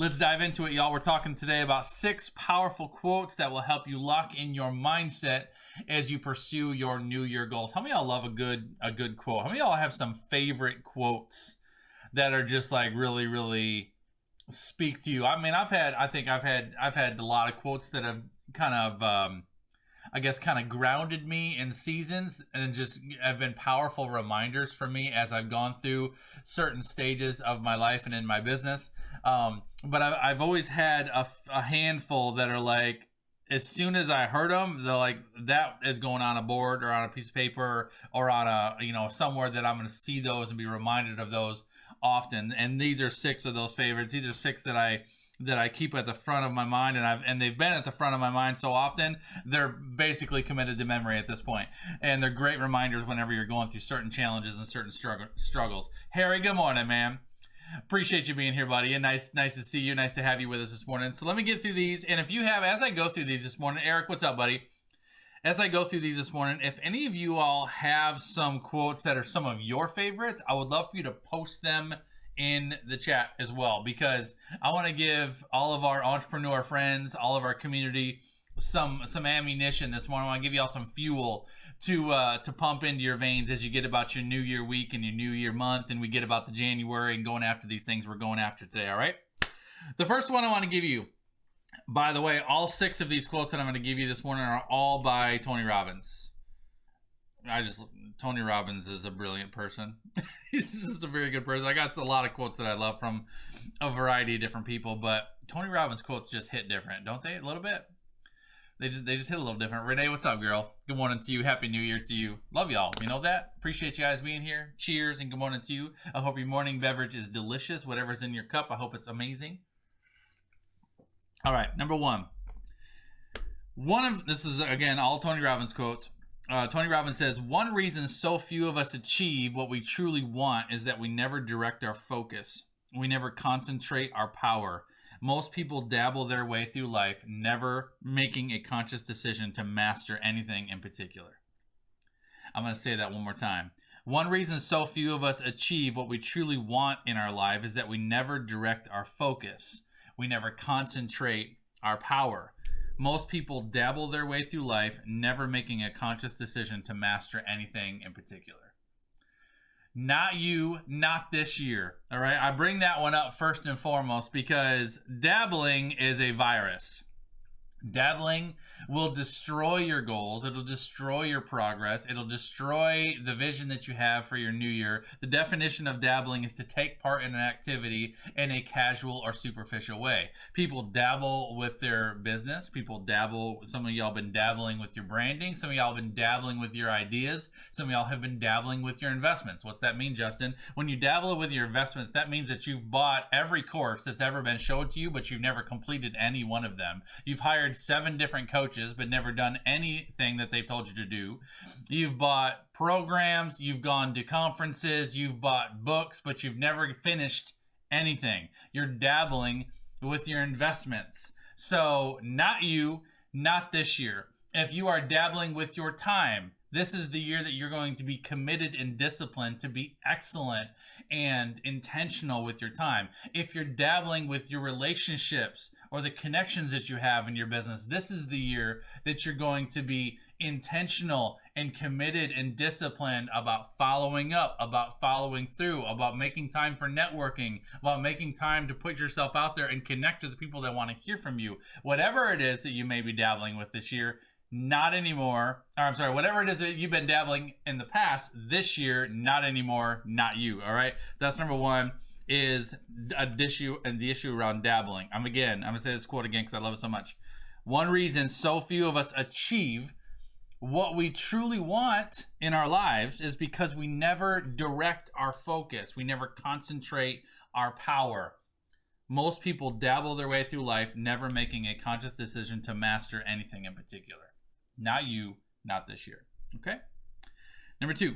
Let's dive into it, y'all. We're talking today about 6 powerful quotes that will help you lock in your mindset as you pursue your New Year goals. How many of y'all love a good quote? How many of y'all have some favorite quotes that are just like really speak to you? I mean, I've had a lot of quotes that have kind of grounded me in seasons and just have been powerful reminders for me as I've gone through certain stages of my life and in my business. But I've always had a handful that are like, as soon as I heard them, they're like, that is going on a board or on a piece of paper or on a, somewhere that I'm going to see those and be reminded of those often. And these are 6 of those favorites. These are 6 that I keep at the front of my mind, and they've been at the front of my mind so often, they're basically committed to memory at this point. And they're great reminders whenever you're going through certain challenges and certain struggles. Harry, good morning, man. Appreciate you being here, buddy, and nice to see you. Nice to have you with us this morning. So let me get through these, and if you have, as I go through these this morning, Eric, what's up, buddy? As I go through these this morning, if any of you all have some quotes that are some of your favorites, I would love for you to post them in the chat as well, because I want to give all of our entrepreneur friends, all of our community, some ammunition this morning. I want to give y'all some fuel to pump into your veins as you get about your New Year week and your New Year month, and we get about the January and going after these things we're going after today. All right. The first one I want to give you, by the way, all 6 of these quotes that I'm going to give you this morning are all by Tony Robbins. Tony Robbins is a brilliant person. He's just a very good person. I got a lot of quotes that I love from a variety of different people, but Tony Robbins quotes just hit different, don't they? A little bit. They just hit a little different. Renee, what's up, girl? Good morning to you. Happy New Year to you. Love y'all. You know that? Appreciate you guys being here. Cheers and good morning to you. I hope your morning beverage is delicious. Whatever's in your cup, I hope it's amazing. All right, number 1. This is, again, all Tony Robbins quotes. Tony Robbins says, one reason so few of us achieve what we truly want is that we never direct our focus. We never concentrate our power. Most people dabble their way through life, never making a conscious decision to master anything in particular. I'm going to say that one more time. One reason so few of us achieve what we truly want in our life is that we never direct our focus. We never concentrate our power. Most people dabble their way through life, never making a conscious decision to master anything in particular. Not you, not this year. All right. I bring that one up first and foremost because dabbling is a virus. Dabbling will destroy your goals. It'll destroy your progress. It'll destroy the vision that you have for your new year. The definition of dabbling is to take part in an activity in a casual or superficial way. People dabble with their business. People dabble. Some of y'all been dabbling with your branding. Some of y'all have been dabbling with your ideas. Some of y'all have been dabbling with your investments. What's that mean, Justin? When you dabble with your investments, that means that you've bought every course that's ever been shown to you, but you've never completed any one of them. You've hired 7 different coaches, but never done anything that they've told you to do. You've bought programs, you've gone to conferences, you've bought books, but you've never finished anything. You're dabbling with your investments. So not you, not this year. If you are dabbling with your time, this is the year that you're going to be committed and disciplined to be excellent and intentional with your time. If you're dabbling with your relationships or the connections that you have in your business, this is the year that you're going to be intentional and committed and disciplined about following up, about following through, about making time for networking, about making time to put yourself out there and connect to the people that want to hear from you. Whatever it is that you may be dabbling with this year, not anymore. Or I'm sorry, whatever it is that you've been dabbling in the past, this year, not anymore, not you. All right. That's number 1 is the issue around dabbling. I'm going to say this quote again because I love it so much. One reason so few of us achieve what we truly want in our lives is because we never direct our focus. We never concentrate our power. Most people dabble their way through life, never making a conscious decision to master anything in particular. Not you, not this year. Okay? Number 2.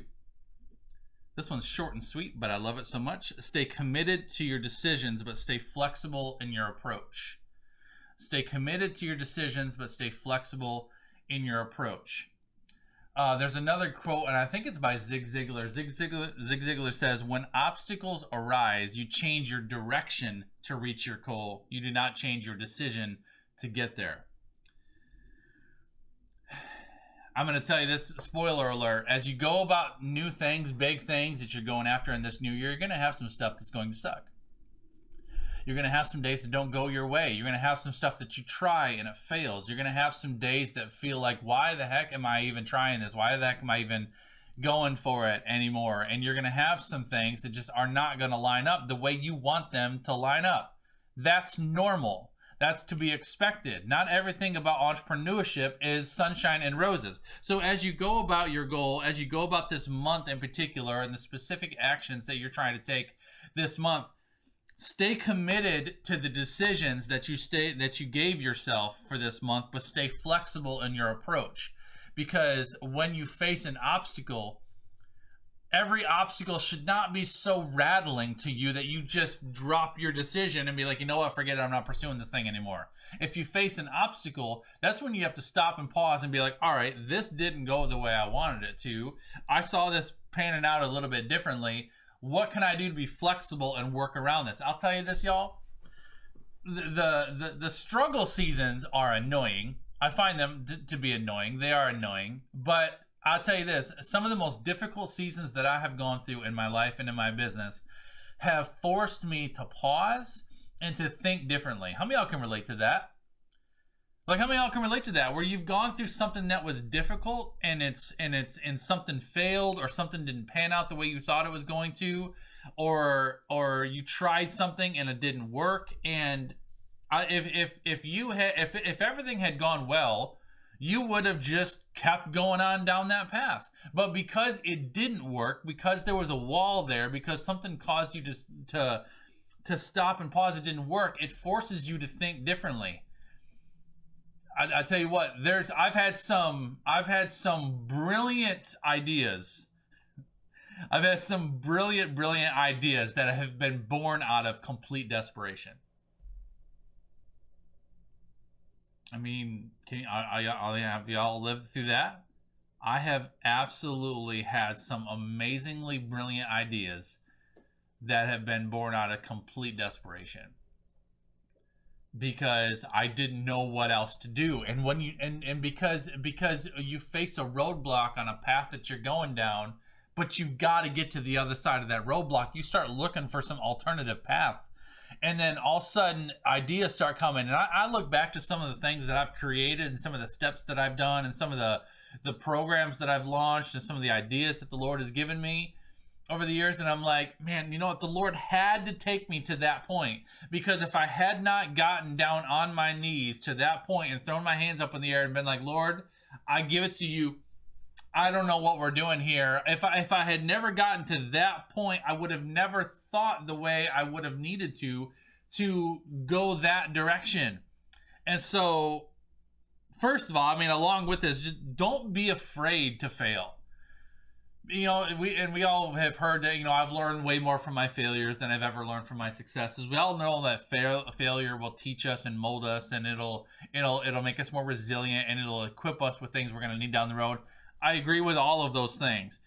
This one's short and sweet, but I love it so much. Stay committed to your decisions, but stay flexible in your approach. Stay committed to your decisions, but stay flexible in your approach. There's another quote, and I think it's by Zig Ziglar. Zig Ziglar says, when obstacles arise, you change your direction to reach your goal. You do not change your decision to get there. I'm going to tell you this, spoiler alert. As you go about new things, big things that you're going after in this new year, you're going to have some stuff that's going to suck. You're going to have some days that don't go your way. You're going to have some stuff that you try and it fails. You're going to have some days that feel like, why the heck am I even trying this? Why the heck am I even going for it anymore? And you're going to have some things that just are not going to line up the way you want them to line up. That's normal. That's to be expected. Not everything about entrepreneurship is sunshine and roses. So as you go about your goal, as you go about this month in particular, and the specific actions that you're trying to take this month, stay committed to the decisions that you gave yourself for this month, but stay flexible in your approach. Because when you face an obstacle, every obstacle should not be so rattling to you that you just drop your decision and be like, you know what, forget it, I'm not pursuing this thing anymore. If you face an obstacle, that's when you have to stop and pause and be like, all right, this didn't go the way I wanted it to. I saw this panning out a little bit differently. What can I do to be flexible and work around this? I'll tell you this, y'all. The struggle seasons are annoying. I find them to be annoying. They are annoying. But I'll tell you this. Some of the most difficult seasons that I have gone through in my life and in my business have forced me to pause and to think differently. How many of y'all can relate to that? Like, how many of y'all can relate to that, where you've gone through something that was difficult and something failed, or something didn't pan out the way you thought it was going to, or you tried something and it didn't work, and if everything had gone well, you would have just kept going on down that path. But because it didn't work, because there was a wall there, because something caused you to stop and pause, it didn't work, it forces you to think differently. I tell you what, I've had some brilliant ideas. I've had some brilliant ideas that have been born out of complete desperation. I mean, have y'all lived through that? I have absolutely had some amazingly brilliant ideas that have been born out of complete desperation, because I didn't know what else to do. And when because you face a roadblock on a path that you're going down, but you've got to get to the other side of that roadblock, you start looking for some alternative path. And then all of a sudden ideas start coming. And I look back to some of the things that I've created and some of the steps that I've done and some of the programs that I've launched and some of the ideas that the Lord has given me over the years, and I'm like, man, you know what? The Lord had to take me to that point, because if I had not gotten down on my knees to that point and thrown my hands up in the air and been like, Lord, I give it to you. I don't know what we're doing here. If I had never gotten to that point, I would have never thought the way I would have needed to go that direction. And so, first of all, I mean, along with this, just don't be afraid to fail. You know, we all have heard that, you know, I've learned way more from my failures than I've ever learned from my successes. We all know that failure will teach us and mold us, and it'll make us more resilient, and it'll equip us with things we're going to need down the road. I agree with all of those things.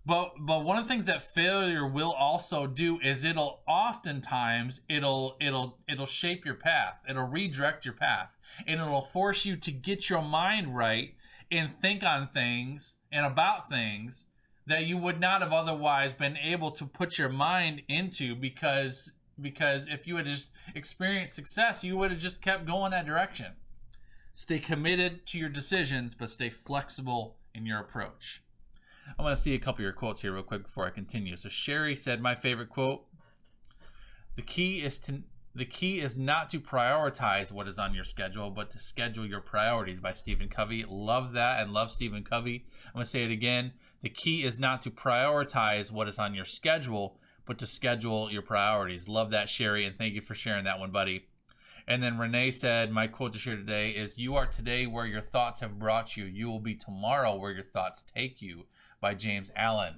But one of the things that failure will also do is it'll shape your path. It'll redirect your path, and it'll force you to get your mind right and think on things and about things that you would not have otherwise been able to put your mind into, because if you had just experienced success, you would have just kept going that direction. Stay committed to your decisions, but stay flexible in your approach. I'm going to see a couple of your quotes here real quick before I continue. So Sherry said, my favorite quote, the key is not to prioritize what is on your schedule, but to schedule your priorities, by Stephen Covey. Love that, and love Stephen Covey. I'm going to say it again. The key is not to prioritize what is on your schedule, but to schedule your priorities. Love that, Sherry, and thank you for sharing that one, buddy. And then Renee said, my quote to share today is, you are today where your thoughts have brought you. You will be tomorrow where your thoughts take you, by James Allen.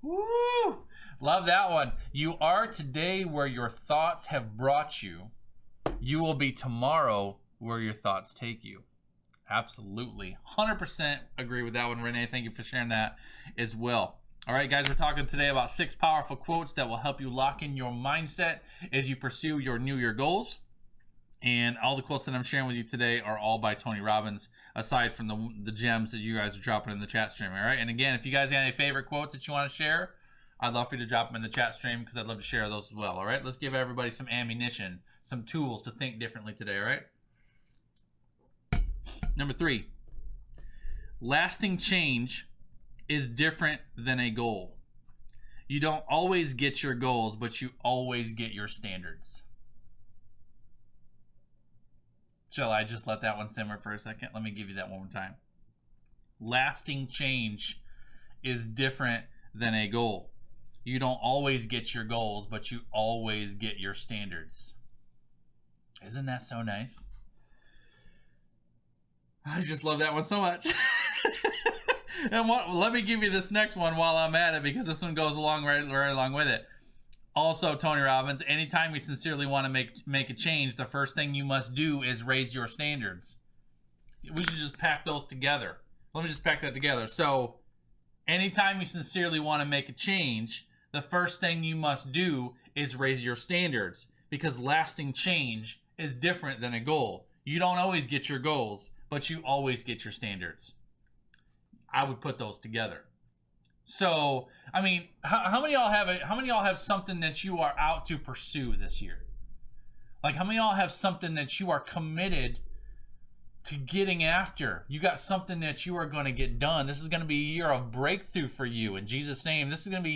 Woo! Love that one. You are today where your thoughts have brought you. You will be tomorrow where your thoughts take you. Absolutely. 100% agree with that one, Renee. Thank you for sharing that as well. All right, guys, we're talking today about 6 powerful quotes that will help you lock in your mindset as you pursue your New Year goals. And all the quotes that I'm sharing with you today are all by Tony Robbins, aside from the gems that you guys are dropping in the chat stream, all right? And again, if you guys got any favorite quotes that you want to share, I'd love for you to drop them in the chat stream because I'd love to share those as well, all right? Let's give everybody some ammunition, some tools to think differently today, all right? Number 3, lasting change is different than a goal. You don't always get your goals, but you always get your standards. Shall I just let that one simmer for a second? Let me give you that one more time. Lasting change is different than a goal. You don't always get your goals, but you always get your standards. Isn't that so nice? I just love that one so much. And let me give you this next one while I'm at it, because this one goes along right along with it. Also, Tony Robbins, anytime you sincerely want to make a change, the first thing you must do is raise your standards. We should just pack those together. Let me just pack that together. So, anytime you sincerely want to make a change, the first thing you must do is raise your standards, because lasting change is different than a goal. You don't always get your goals, but you always get your standards. I would put those together. So, I mean, how many of y'all have something that you are out to pursue this year? Like, how many of y'all have something that you are committed to getting after? You got something that you are going to get done. This is going to be a year of breakthrough for you in Jesus' name. This is going to be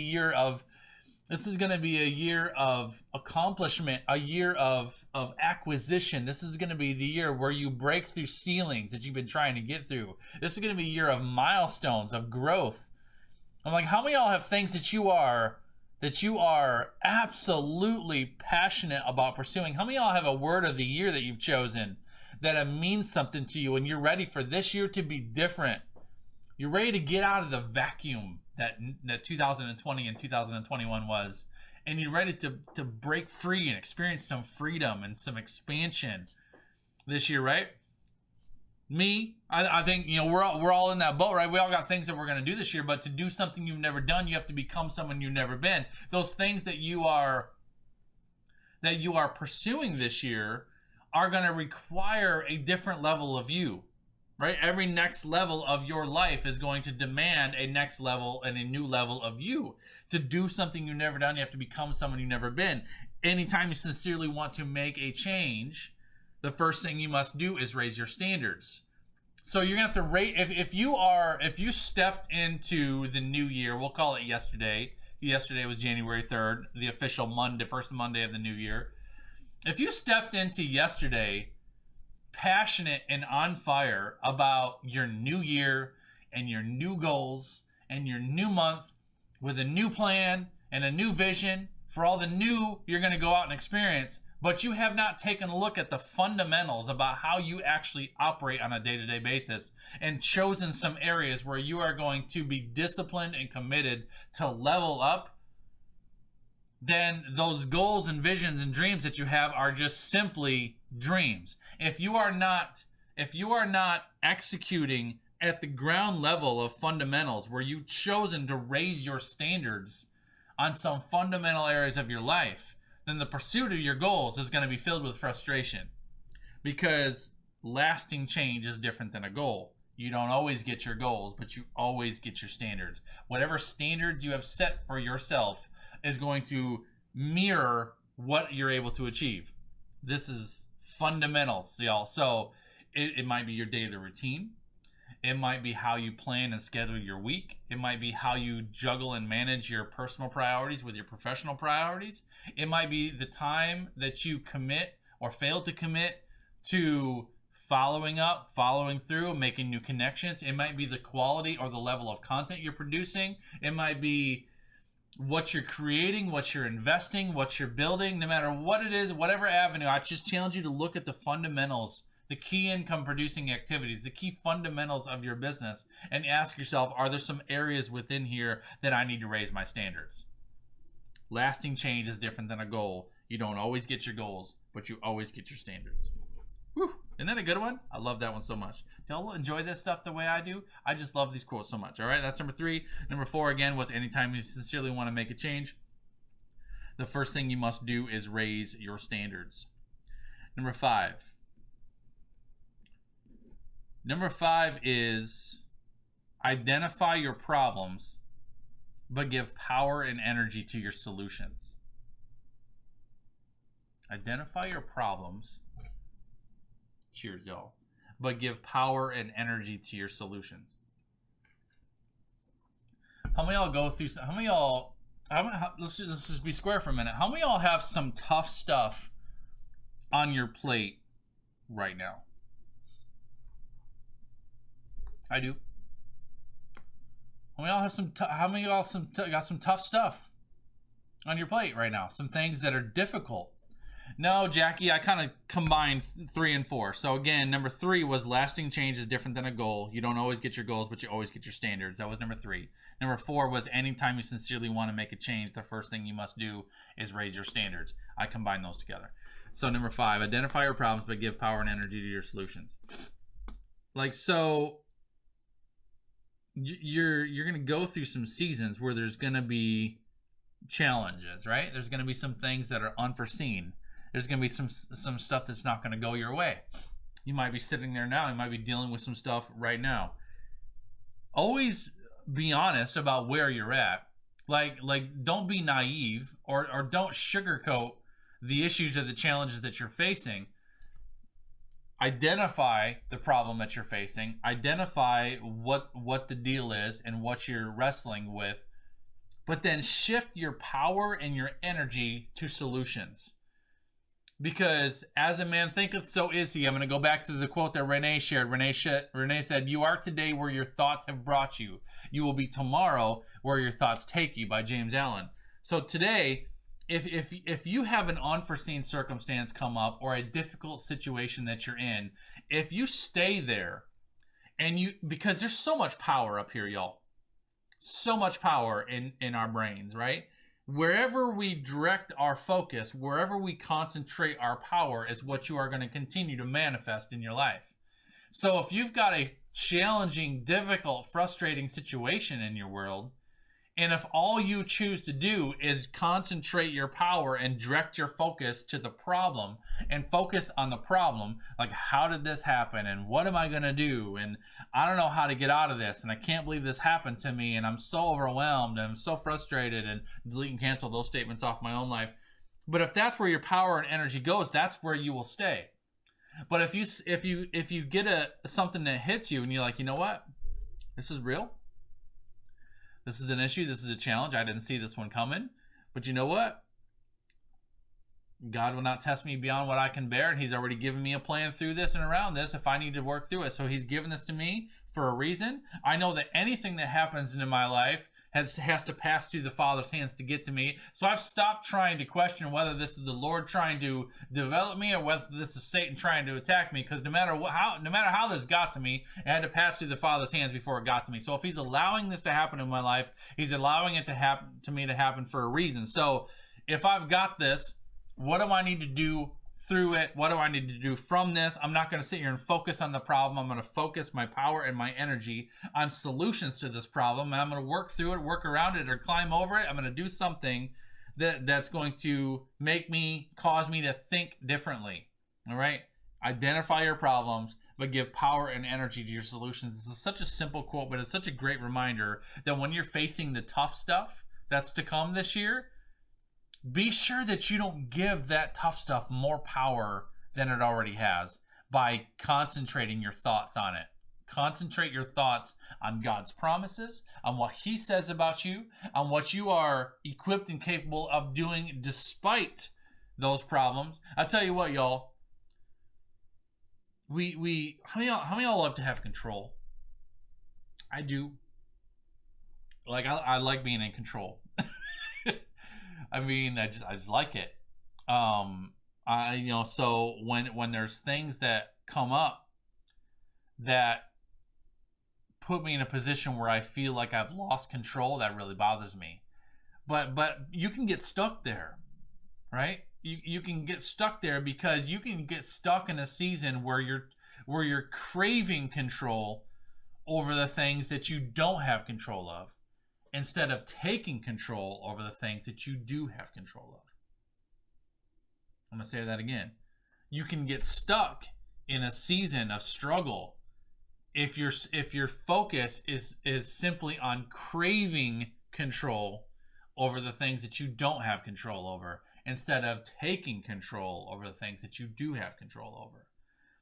a year of accomplishment, a year of acquisition. This is going to be the year where you break through ceilings that you've been trying to get through. This is going to be a year of milestones, of growth. I'm like, how many of y'all have things that you are absolutely passionate about pursuing? How many of y'all have a word of the year that you've chosen that means something to you, and you're ready for this year to be different? You're ready to get out of the vacuum that 2020 and 2021 was, and you're ready to break free and experience some freedom and some expansion this year, right? Me, I think, you know, we're all in that boat, right? We all got things that we're going to do this year, but to do something you've never done, you have to become someone you've never been. Those things that you are pursuing this year are going to require a different level of you, right? Every next level of your life is going to demand a next level and a new level of you. To do something you've never done, you have to become someone you've never been. Anytime you sincerely want to make a change, the first thing you must do is raise your standards. So you're gonna have to rate. If you stepped into the new year, we'll call it yesterday. Yesterday was January 3rd, the official Monday, first Monday of the new year. If you stepped into yesterday passionate and on fire about your new year and your new goals and your new month, with a new plan and a new vision for all the new you're going to go out and experience, but you have not taken a look at the fundamentals about how you actually operate on a day-to-day basis and chosen some areas where you are going to be disciplined and committed to level up, then those goals and visions and dreams that you have are just simply dreams. If you are not executing at the ground level of fundamentals, where you've chosen to raise your standards on some fundamental areas of your life, then the pursuit of your goals is going to be filled with frustration, because lasting change is different than a goal. You don't always get your goals, but you always get your standards. Whatever standards you have set for yourself is going to mirror what you're able to achieve. This is fundamentals, y'all. So it might be your daily routine. It might be how you plan and schedule your week. It might be how you juggle and manage your personal priorities with your professional priorities. It might be the time that you commit or fail to commit to following up, following through, making new connections. It might be the quality or the level of content you're producing. It might be what you're creating, what you're investing, what you're building. No matter what it is, whatever avenue, I just challenge you to look at the fundamentals, the key income producing activities, the key fundamentals of your business, and ask yourself, are there some areas within here that I need to raise my standards? Lasting change is different than a goal. You don't always get your goals, but you always get your standards. Whew. Isn't that a good one? I love that one so much. Do y'all enjoy this stuff the way I do? I just love these quotes so much. All right, that's number 3. Number 4, again, was anytime you sincerely want to make a change, the first thing you must do is raise your standards. Number 5. Number 5 is identify your problems, but give power and energy to your solutions. Identify your problems. Cheers, y'all. But give power and energy to your solutions. How many of y'all go through? How many of y'all? Let's just be square for a minute. How many of y'all have some tough stuff on your plate right now? I do. How many of y'all have some? How many of y'all got some tough stuff on your plate right now? Some things that are difficult. No, Jackie, I kind of combined 3 and 4. So again, number 3 was lasting change is different than a goal. You don't always get your goals, but you always get your standards. That was number 3. Number 4 was anytime you sincerely want to make a change, the first thing you must do is raise your standards. I combined those together. So number 5, identify your problems, but give power and energy to your solutions. Like, so you're going to go through some seasons where there's going to be challenges, right? There's going to be some things that are unforeseen. There's going to be some stuff that's not going to go your way. You might be sitting there now. You might be dealing with some stuff right now. Always be honest about where you're at. Like don't be naive or don't sugarcoat the issues or the challenges that you're facing. Identify the problem that you're facing. Identify what the deal is and what you're wrestling with. But then shift your power and your energy to solutions. Because as a man thinketh, so is he. I'm going to go back to the quote that Renee shared. Renee said, "You are today where your thoughts have brought you. You will be tomorrow where your thoughts take you," by James Allen. So today, if you have an unforeseen circumstance come up or a difficult situation that you're in, if you stay there and because there's so much power up here, y'all. So much power in our brains, right? Wherever we direct our focus, wherever we concentrate our power is what you are going to continue to manifest in your life. So if you've got a challenging, difficult, frustrating situation in your world, and if all you choose to do is concentrate your power and direct your focus to the problem and focus on the problem, like how did this happen and what am I going to do and I don't know how to get out of this and I can't believe this happened to me and I'm so overwhelmed and I'm so frustrated, and delete and cancel those statements off my own life. But if that's where your power and energy goes, that's where you will stay. But if you get something that hits you and you're like, you know what, this is real. This is an issue. This is a challenge. I didn't see this one coming. But you know what? God will not test me beyond what I can bear, and he's already given me a plan through this and around this if I need to work through it. So he's given this to me for a reason. I know that anything that happens in my life has to pass through the Father's hands to get to me. So I've stopped trying to question whether this is the Lord trying to develop me or whether this is Satan trying to attack me, because no matter how this got to me, it had to pass through the Father's hands before it got to me. So if he's allowing this to happen in my life, he's allowing it to happen to me to happen for a reason. So if I've got this, what do I need to do through it? What do I need to do from this? I'm not going to sit here and focus on the problem. I'm going to focus my power and my energy on solutions to this problem, and I'm going to work through it, work around it, or climb over it. I'm going to do something that's going to cause me to think differently. All right? Identify your problems, but give power and energy to your solutions. This is such a simple quote, but it's such a great reminder that when you're facing the tough stuff that's to come this year, be sure that you don't give that tough stuff more power than it already has by concentrating your thoughts on it. Concentrate your thoughts on God's promises, on what he says about you, on what you are equipped and capable of doing despite those problems. I tell you what, y'all. How many of y'all love to have control? I do. Like I like being in control. I mean, I just like it. So when there's things that come up that put me in a position where I feel like I've lost control, that really bothers me. But you can get stuck there, right? You can get stuck there because you can get stuck in a season where where you're craving control over the things that you don't have control of, instead of taking control over the things that you do have control of. I'm going to say that again. You can get stuck in a season of struggle if your focus is simply on craving control over the things that you don't have control over, instead of taking control over the things that you do have control over.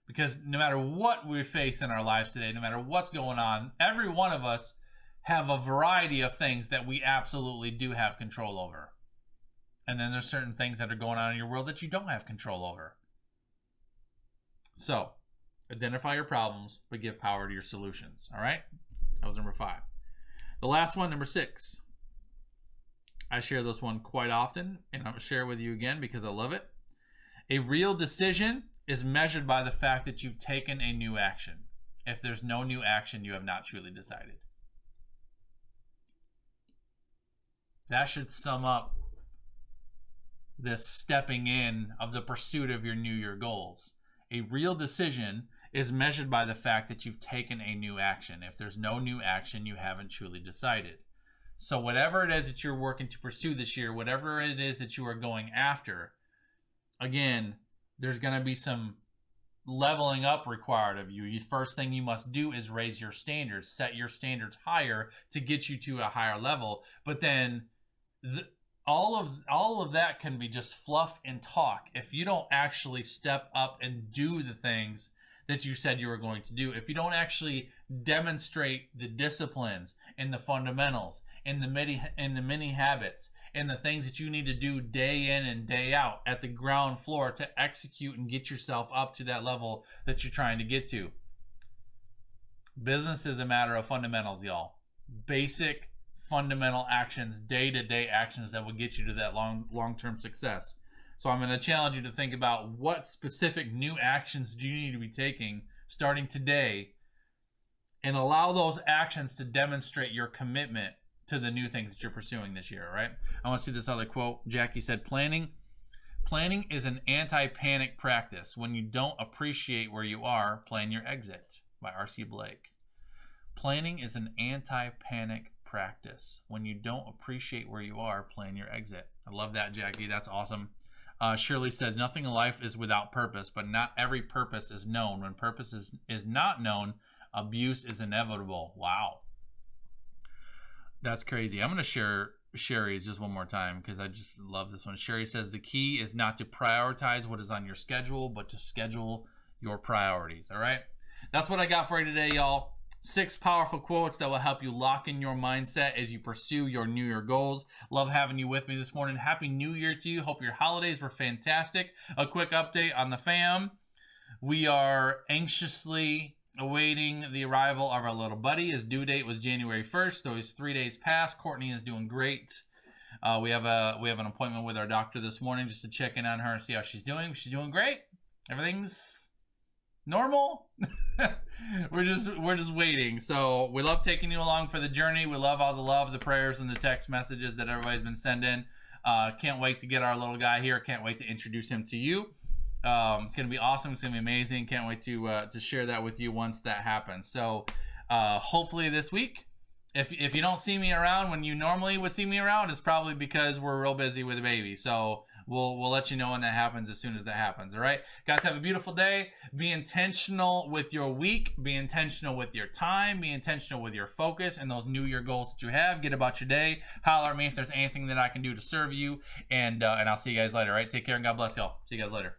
Because no matter what we face in our lives today, no matter what's going on, every one of us have a variety of things that we absolutely do have control over. And then there's certain things that are going on in your world that you don't have control over. So, identify your problems, but give power to your solutions. All right? That was number 5. The last one, number 6. I share this one quite often, and I'm going to share it with you again because I love it. A real decision is measured by the fact that you've taken a new action. If there's no new action, you have not truly decided. That should sum up this stepping in of the pursuit of your New Year goals. A real decision is measured by the fact that you've taken a new action. If there's no new action, you haven't truly decided. So whatever it is that you're working to pursue this year, whatever it is that you are going after, again, there's going to be some leveling up required of you. The first thing you must do is raise your standards, set your standards higher to get you to a higher level. But then all of that can be just fluff and talk if you don't actually step up and do the things that you said you were going to do. If you don't actually demonstrate the disciplines and the fundamentals and the mini habits and the things that you need to do day in and day out at the ground floor to execute and get yourself up to that level that you're trying to get to. Business is a matter of fundamentals, y'all. Basic fundamental actions, day-to-day actions that will get you to that long-term success. So I'm going to challenge you to think about what specific new actions do you need to be taking starting today, and allow those actions to demonstrate your commitment to the new things that you're pursuing this year, right? I want to see this other quote. Jackie said, planning is an anti-panic practice. When you don't appreciate where you are, plan your exit, by R.C. Blake. Planning is an anti-panic practice. When you don't appreciate where you are, plan your exit. I love that, Jackie. That's awesome. Shirley said, nothing in life is without purpose, but not every purpose is known. When purpose is not known, abuse is inevitable. Wow. That's crazy. I'm going to share Sherry's just one more time because I just love this one. Sherry says, the key is not to prioritize what is on your schedule, but to schedule your priorities. All right? That's what I got for you today, y'all. 6 powerful quotes that will help you lock in your mindset as you pursue your New Year goals. Love having you with me this morning. Happy New Year to you. Hope your holidays were fantastic. A quick update on the fam. We are anxiously awaiting the arrival of our little buddy. His due date was January 1st, so he's 3 days past. Courtney is doing great. We have an appointment with our doctor this morning just to check in on her and see how she's doing. She's doing great. Everything's normal. we're just waiting. So we love taking you along for the journey. We love all the love, the prayers, and the text messages that everybody's been sending. Can't wait to get our little guy here. Can't wait to introduce him to you. It's gonna be awesome. It's gonna be amazing. Can't wait to share that with you once that happens. So hopefully this week. If you don't see me around when you normally would see me around, it's probably because we're real busy with the baby. So we'll let you know when that happens as soon as that happens. All right, guys, have a beautiful day. Be intentional with your week. Be intentional with your time. Be intentional with your focus and those New Year goals that you have. Get about your day. Holler at me if there's anything that I can do to serve you. And I'll see you guys later. All right, take care and God bless y'all. See you guys later.